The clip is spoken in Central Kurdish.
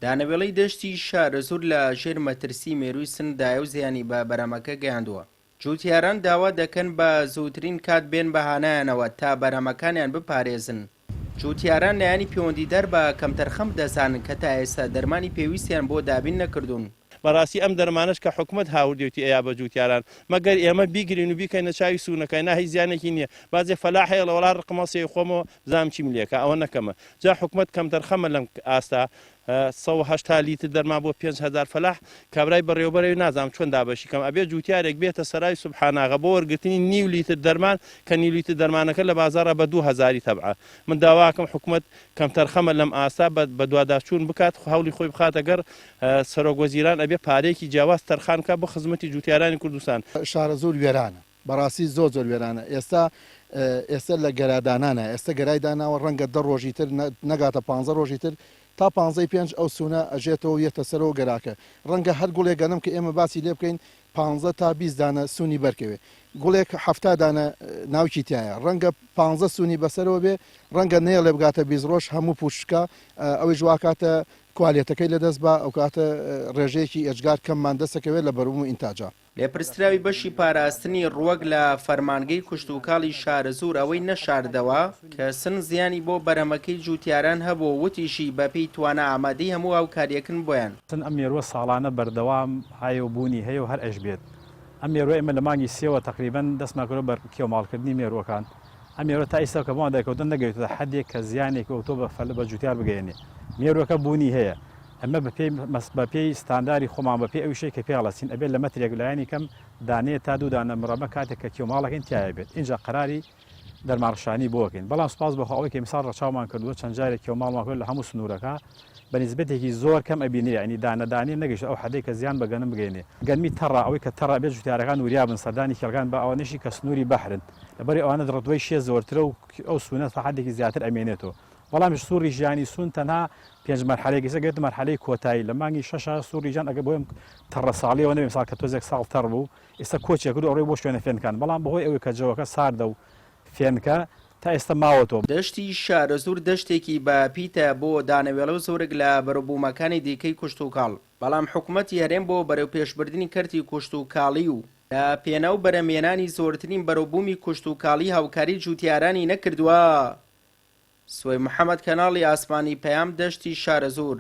دانەوێڵەی دەشتی شارەزور لە ژێر مەترسی مێرووی سندایە و زیانی بە بەرەمەکە گەیاندووە. جوتیاران داوا دەکەن بە زووترین کات بێن بەهانایانەوە تا بەرەمەکانیان بپارێزن. جوتیاران لایانی پەیوەندیدەر بە کەمتەرخەم دەزانن کە تا ئێستا دەرمانی پێویستیان بۆ دابین نەکردوون. بەڕاستی ئەم دەرمانش کە حکومت هاوردێتی ئەیا بە جوتیاران مەگەر ئێمە بیگرین و بیکەینە چاوی سوونەکەی ناهی زیانێکی نییە بازێ فەلاحەیە لە وڵات ڕقمەسێ خۆمەوە زام چیم لێکە ئەوە نەکەمە جا حکومت کەمتەرخەمە لەم ئاستا 180 لیتر دەرما بۆ 5,000 فەلاح کابرای بەڕێوەبەرەوەی نازام چۆن دابەشی کەم ئەبێ جوتیارێک بێتە سەرای سوبحاناغا بۆ وەرگرتنی نیو لیتر دەرمان کە نیو لیتر دەرمانەکە لە بازاڕە بە 2000 تەبعە. من داواکەم حکومت کەمتەرخەمە لەم ئاستا بە دوواداچوون بکات هەوڵی خۆی بخاتە گەر سەرۆکوەزیران ئەبێ پارێکی جیاواز تەرخانکە بۆ خزمەتی جوتیارانی کوردستان. شارەزور وێرانە بەڕاستی زۆر وێرانە ئێستا لە گەرادانانە ئێستا گەرایداناوە ڕەنگە 10 ڕۆژی تر نەگاتە 15 ڕۆژی تر تا 15 ئەو سوونە ئەژێتەوە یەتە سەرەوە گەراکە ڕەنگە هەر گوڵێک گەنم کە ئێمە باسی لێ بکەین 15 تا 20 دانە سوونی بەرکەوێ گوڵێک 70 دانە ناوکی تایە ڕەنگە 15 سوونی بەسەرەوە بێ ڕەنگە نێڵێ بگاتە 20 ڕۆژ هەموو پوشکە ئەوەی ژواکاتە کوالێتەکەی لەدەست بە ئەو کاتە ڕێژەیەکی ئەجگار کەممان دەستەکەوێت لە بەروم و ئینتاجا. لێپرسراوی بەشی پاراستنی ڕوەک لە فەرمانگەی کوشتوکاڵی شارەزور ئەوەی نەشاردەوە کە سن زیانی بۆ بەرەمەکەی جوتیاران هەبوو وتیشی بەپێی توانە ئامادەی هەموو هاوکاریەکن بۆیان. سن ئەم مێرووە ساڵانە بەردەوام هایە و بوونی هەیە و هەر ئەش بێت. ئەم مێرووە ئێمە لە مانگی سێوە تقریبەن دەستمان کردووە بەر کێوماڵکردنی مێرووەکان. ئەم مێرووە تا ئێستا کە بۆمان دەکەوتن نەگەوێتە حەدێک کە زیانێک ئۆتۆ بە جوتیار بگەێنێ. مێرووەکە بوونی هەیە. ئەمە بەپێی ستانداری خۆمان بەپێی ئەو شەیە کە پێڵەسین ئەبێت لە مەترێک لایەنی کەم دانێ تا دوو دانە مرەمە کاتێک کە کێوماڵەکەین تایە بێت اینجا قەراری دەرمانڕشانی بۆکەین بەڵام سوپاس بەخۆ ئەوەی کە میساڵ ڕەچاومان کردووە چەند جارێک کێوماڵمان کرد لە هەموو سنوورەکە بە نسبەتێکی زۆر کەم ئەبینێ ینی دانەدانی نەگەشت ئەو حەدەی کە زیان بەگەنم بگەێنێ گەنمی تەڕا ئەوەی کە تەڕا بێت جوتیارەکان وریابن سەردانی خێڵگان بە ئەوانشی کە سنووری بەحرن لەبەری ئەوانە ڕدوای شێ زۆرترە و ئەو سوونەت حەدێکی زیاتر ئەمێنێتەوە. بەڵام سووری ژیانی سوون تەنها 5 مەرحەلەیەکی گەێت مەرحەلەی کۆتایی لە مانگی 6 سووری ژیان ئەگە بۆم تەڕە ساڵیەوە نەبێ ساڵ کە تۆزێک ساڵ تەڕ بوو ئێستا کۆچێک کرد ئەوڕێ بۆ شوێنە فێنکان بەڵام بەهۆی ئەوەی کە جەوەکە ساردە و فێنکە تا ئێستا ماوەتەوە. دەشتی شارەزور دەشتێکی بە پیتە بۆ دانەوێڵە و زۆرێک لە بەروبوومەکانی دیکەی کوشتوکاڵ بەڵام حکوومەتی هەرێم بۆ بەرەو پێشبردننی کەرتی کوشتوکاڵی و لە پێناو بەرەمێنانی زۆرترین بەروبوومی کوشتوکاڵی هاوکاری جوتیارانی نەکردووە. سوێ محەممەد کەناڵی ئاسمانی پەیام دەشتی شارەزور.